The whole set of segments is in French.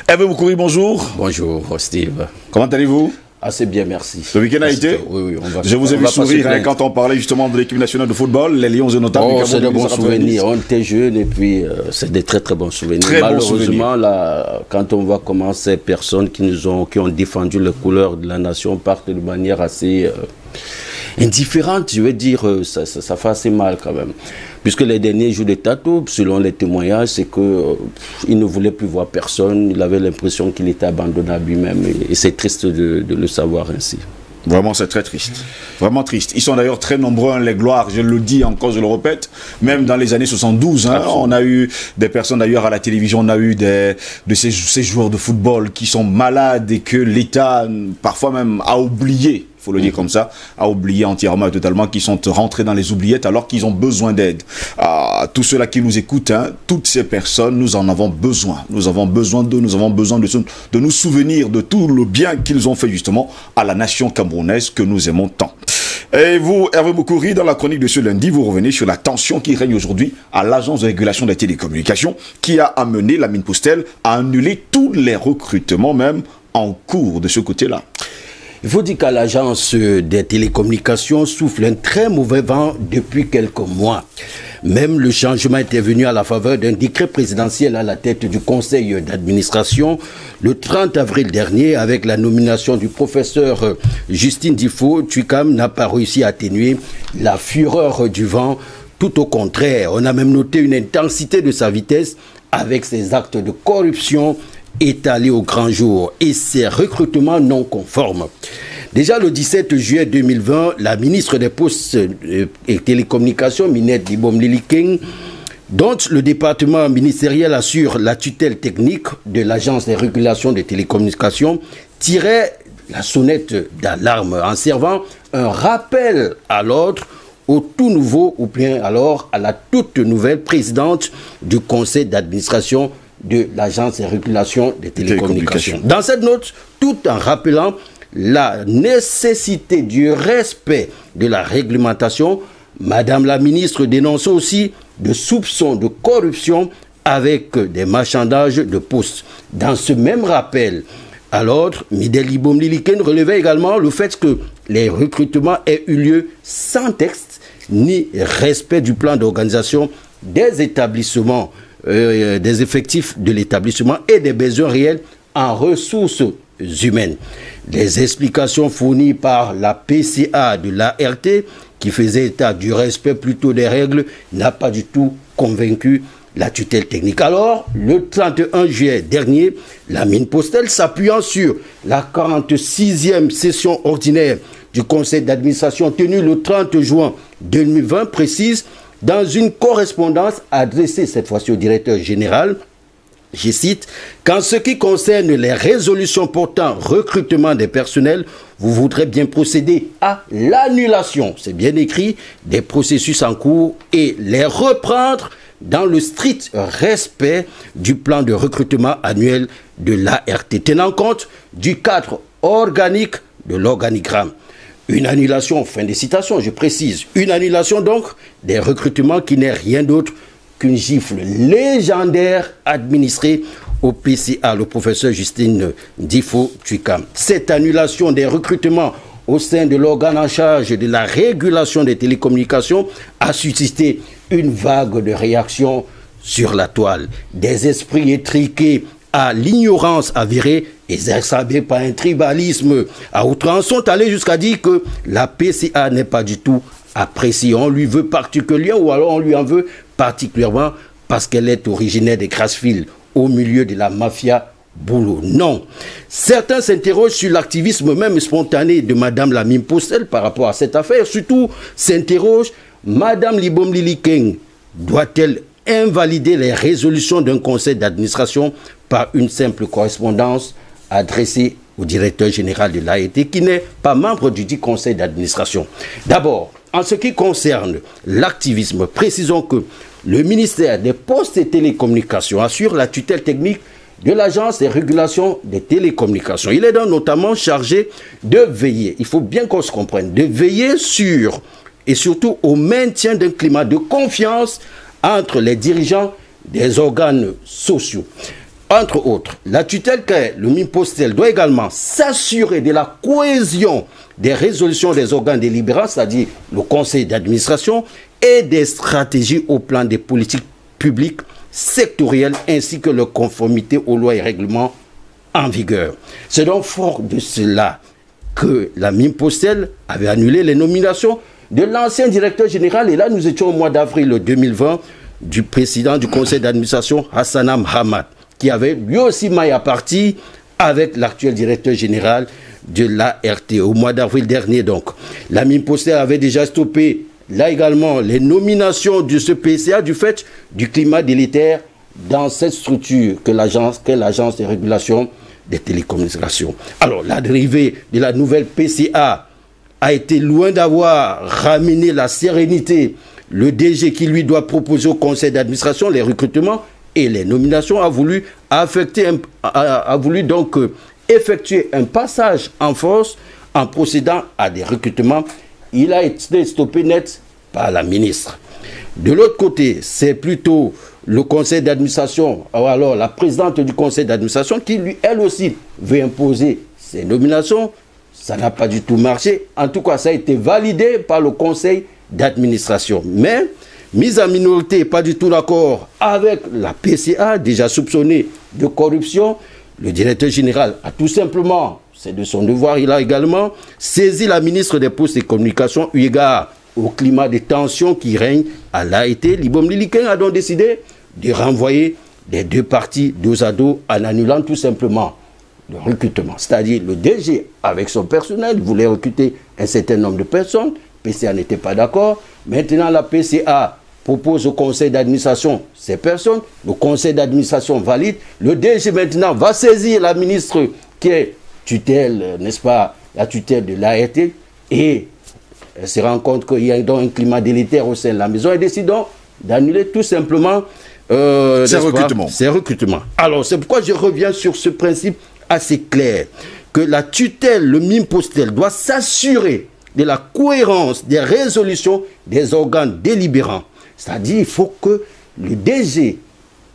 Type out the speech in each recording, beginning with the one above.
Hervé Moukouri, bonjour. Bonjour Steve. Comment allez-vous? Assez bien, merci. Le week-end a été? Oui, Je vous ai vu sourire quand on parlait justement de l'équipe nationale de football, les Lions et notamment. Oh, c'est de bons souvenirs. On était jeunes et puis c'est des très bons souvenirs. Malheureusement, là, quand on voit comment ces personnes qui ont défendu les couleurs de la nation partent de manière assez indifférente, je veux dire, ça fait assez mal quand même. Puisque les derniers jours de Tatou, selon les témoignages, c'est qu'il ne voulait plus voir personne, il avait l'impression qu'il était abandonné à lui-même, et c'est triste de le savoir ainsi. Vraiment, c'est très triste. Vraiment triste. Ils sont d'ailleurs très nombreux, les gloires, je le dis encore, je le répète, même dans les années 72, on a eu des personnes d'ailleurs à la télévision, on a eu de ces joueurs de football qui sont malades et que l'État, parfois même, a oublié. Il faut le dire comme ça, a oublié entièrement et totalement, qui sont rentrés dans les oubliettes alors qu'ils ont besoin d'aide. Tous ceux-là qui nous écoutent, toutes ces personnes, nous en avons besoin. Nous avons besoin d'eux, nous avons besoin de nous souvenir de tout le bien qu'ils ont fait justement à la nation camerounaise que nous aimons tant. Et vous, Hervé Moukouri, dans la chronique de ce lundi, vous revenez sur la tension qui règne aujourd'hui à l'Agence de régulation des télécommunications qui a amené la mine Postel à annuler tous les recrutements même en cours de ce côté-là. Il faut dire qu'à l'agence des télécommunications souffle un très mauvais vent depuis quelques mois. Même le changement était venu à la faveur d'un décret présidentiel à la tête du conseil d'administration le 30 avril dernier avec la nomination du professeur Justine Difo. Tuicam n'a pas réussi à atténuer la fureur du vent. Tout au contraire, on a même noté une intensité de sa vitesse avec ses actes de corruption étalés au grand jour et ses recrutements non conformes. Déjà le 17 juillet 2020, la ministre des Postes et Télécommunications, Minette Libom Lili-King, dont le département ministériel assure la tutelle technique de l'Agence de régulation des télécommunications, tirait la sonnette d'alarme en servant un rappel à l'ordre au tout nouveau, ou bien alors à la toute nouvelle présidente du conseil d'administration de l'Agence de régulation des télécommunications. Dans cette note, tout en rappelant la nécessité du respect de la réglementation, Madame la ministre dénonce aussi de soupçons de corruption avec des marchandages de postes. Dans ce même rappel à l'ordre, Midel Libom Lili-King relevait également le fait que les recrutements aient eu lieu sans texte ni respect du plan d'organisation des établissements, des effectifs de l'établissement et des besoins réels en ressources humaines. Les explications fournies par la PCA de l'ART, qui faisait état du respect plutôt des règles, n'a pas du tout convaincu la tutelle technique. Alors, le 31 juillet dernier, la mine Postel, s'appuyant sur la 46e session ordinaire du conseil d'administration tenue le 30 juin 2020, précise dans une correspondance adressée cette fois-ci au directeur général, je cite, « Qu'en ce qui concerne les résolutions portant recrutement des personnels, vous voudrez bien procéder à l'annulation, c'est bien écrit, des processus en cours et les reprendre dans le strict respect du plan de recrutement annuel de l'ART, tenant compte du cadre organique de l'organigramme. » Une annulation, fin de citation, je précise, une annulation donc des recrutements qui n'est rien d'autre qu'une gifle légendaire administrée au PCA, le professeur Justine Difo Tuicam. Cette annulation des recrutements au sein de l'organe en charge de la régulation des télécommunications a suscité une vague de réactions sur la toile. Des esprits étriqués à l'ignorance avérée, exacerbée par un tribalisme à outrance, sont allés jusqu'à dire que la PCA n'est pas du tout appréciée. On lui veut particulièrement, ou alors on lui en veut particulièrement parce qu'elle est originaire des Grassfield, au milieu de la mafia boulot. Non. Certains s'interrogent sur l'activisme même spontané de Madame la mine Postel par rapport à cette affaire. Surtout s'interrogent, Madame Libom Lili-King doit-elle invalider les résolutions d'un conseil d'administration par une simple correspondance adressée au directeur général de l'AET qui n'est pas membre du dit conseil d'administration. D'abord, en ce qui concerne l'activisme, précisons que le ministère des Postes et Télécommunications assure la tutelle technique de l'Agence de régulation des télécommunications. Il est donc notamment chargé de veiller, il faut bien qu'on se comprenne, de veiller sur et surtout au maintien d'un climat de confiance entre les dirigeants des organes sociaux. Entre autres, la tutelle crée, le MIPOSTEL doit également s'assurer de la cohésion des résolutions des organes délibérants, c'est-à-dire le conseil d'administration, et des stratégies au plan des politiques publiques sectorielles ainsi que leur conformité aux lois et règlements en vigueur. C'est donc fort de cela que la MIPOSTEL avait annulé les nominations de l'ancien directeur général, et là nous étions au mois d'avril 2020, du président du conseil d'administration Hassanam Hamad, qui avait lui aussi maille à partie avec l'actuel directeur général de l'ART. Au mois d'avril dernier, donc, la MIPOSTEL avait déjà stoppé, là également, les nominations de ce PCA du fait du climat délétère dans cette structure qu'est l'agence de régulation des télécommunications. Alors, l'arrivée de la nouvelle PCA a été loin d'avoir ramené la sérénité. Le DG qui lui doit proposer au conseil d'administration les recrutements et les nominations a voulu donc effectuer un passage en force en procédant à des recrutements. Il a été stoppé net par la ministre. De l'autre côté, c'est plutôt le conseil d'administration, alors la présidente du conseil d'administration qui, lui, elle aussi, veut imposer ses nominations. Ça n'a pas du tout marché. En tout cas, ça a été validé par le conseil d'administration. Mais, mise en minorité, pas du tout d'accord avec la PCA, déjà soupçonnée de corruption, le directeur général a tout simplement, c'est de son devoir, il a également saisi la ministre des Postes et Communications, eu égard au climat de tension qui règne à l'ART. L'Ibom Liliken a donc décidé de renvoyer les deux parties dos à dos en annulant tout simplement le recrutement. C'est-à-dire le DG, avec son personnel, voulait recruter un certain nombre de personnes. PCA n'était pas d'accord. Maintenant, la PCA propose au conseil d'administration ces personnes. Le conseil d'administration valide. Le DG maintenant va saisir la ministre qui est tutelle, n'est-ce pas, la tutelle de l'ART, et elle se rend compte qu'il y a donc un climat délétère au sein de la maison et décide donc d'annuler tout simplement ces recrutements. Alors, c'est pourquoi je reviens sur ce principe assez clair, que la tutelle, le MIPOSTEL, doit s'assurer de la cohérence des résolutions des organes délibérants. C'est-à-dire qu'il faut que le DG,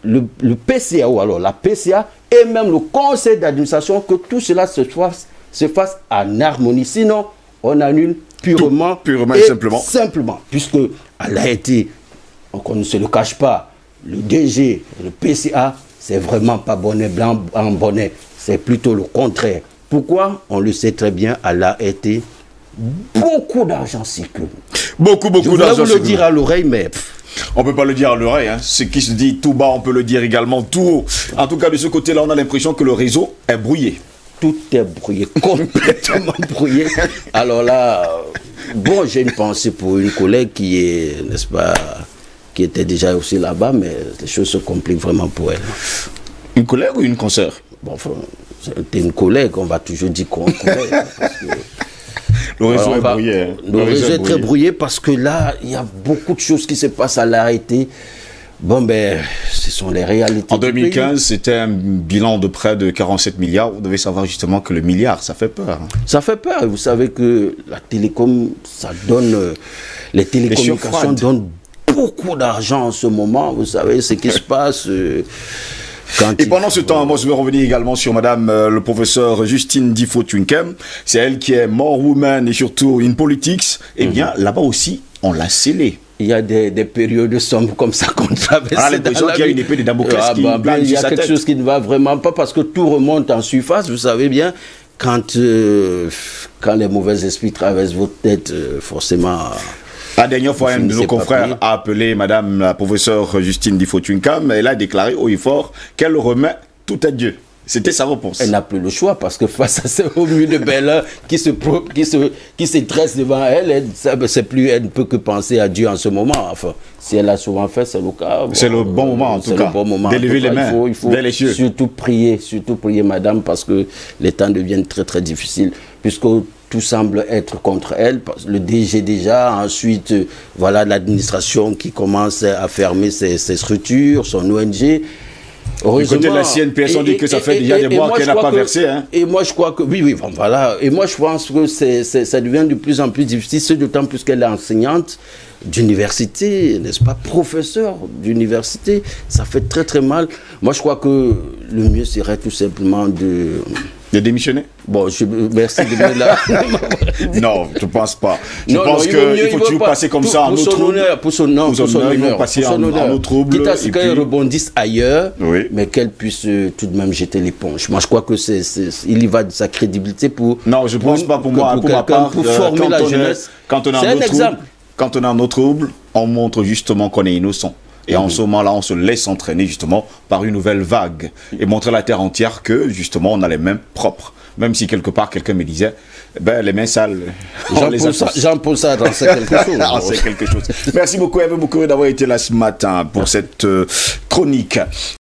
le PCA, ou alors la PCA, et même le conseil d'administration, que tout cela se fasse en harmonie. Sinon, on annule purement et simplement. Puisque elle a été, on ne se le cache pas, le DG, le PCA, c'est vraiment pas bonnet blanc en bonnet. C'est plutôt le contraire. Pourquoi? On le sait très bien, elle a été beaucoup d'argent circule. Beaucoup d'argent circule. Je voulais vous le dire à l'oreille, mais... On ne peut pas le dire à l'oreille. Hein. Ce qui se dit tout bas, on peut le dire également tout haut. En tout cas, de ce côté-là, on a l'impression que le réseau est brouillé. Tout est brouillé, complètement brouillé. Alors là, bon, j'ai une pensée pour une collègue qui est, n'est-ce pas, qui était déjà aussi là-bas, mais les choses se compliquent vraiment pour elle. Une collègue ou une consoeur? Bon, enfin, c'était une collègue, on va toujours dire collègue. Parce que, le réseau est brouillé. Hein. Le réseau est très brouillé parce que là, il y a beaucoup de choses qui se passent à l'ART. Bon, ben, ce sont les réalités. En 2015, c'était un bilan de près de 47 milliards. Vous devez savoir justement que le milliard, ça fait peur. Hein. Ça fait peur. Vous savez que la télécom, ça donne... les télécommunications donnent beaucoup d'argent en ce moment. Vous savez ce qui se passe... Et pendant ce temps, moi je vais revenir également sur madame le professeur Justine Difo-Twinkem. C'est elle qui est more woman et surtout in politics. Eh bien, là-bas aussi, on l'a scellé. Il y a des périodes sombres comme ça qu'on traverse. On a l'impression qu'il y a une épée de Damoclès qui plane il y sur a sa quelque tête. chose qui ne va vraiment pas parce que tout remonte en surface. Vous savez bien, quand les mauvais esprits traversent votre tête, forcément... La dernière fois, un de nos confrères a appelé madame la professeure Justine Difo-Twinkem. Elle a déclaré haut et fort qu'elle remet tout à Dieu. C'était sa réponse. Elle n'a plus le choix parce que face à ce mur de belle qui se dresse devant elle, elle ne peut que penser à Dieu en ce moment. Enfin, si elle a souvent fait, c'est le cas. Bon, c'est le bon moment en tout cas. D'élever les mains vers les cieux. Surtout prier, madame, parce que les temps deviennent très très difficiles. Puisque tout semble être contre elle. Le DG déjà, ensuite, voilà l'administration qui commence à fermer ses structures, son ONG. Du côté de la CNPS, on dit que ça fait déjà des mois qu'elle n'a pas versé. Hein. Et moi, je crois que... Oui, voilà. Et moi, je pense que ça devient de plus en plus difficile, d'autant plus qu'elle est enseignante. d'université, n'est-ce pas, professeur d'université. Ça fait très très mal. Moi, je crois que le mieux serait tout simplement de démissionner. Bon, merci de me là. Non, je pense pas. Je pense qu'il faut toujours passer comme ça en eau trouble. Pour son honneur, passer en eau trouble. Quitte à ce qu'elle rebondisse ailleurs, oui, mais qu'elle puisse tout de même jeter l'éponge. Moi, je crois que il y va de sa crédibilité pour. Non, je pense pas pour moi. Pour ma part, pour former la jeunesse. C'est un exemple. Quand on est en eau trouble, on montre justement qu'on est innocent. Et en ce moment-là, on se laisse entraîner justement par une nouvelle vague et montrer à la terre entière que justement on a les mains propres. Même si quelque part quelqu'un me disait, ben les mains sales. Jean-Paul Sartre en sait quelque chose. En sait quelque chose. Merci beaucoup, Hervé Moukori, d'avoir été là ce matin pour cette chronique.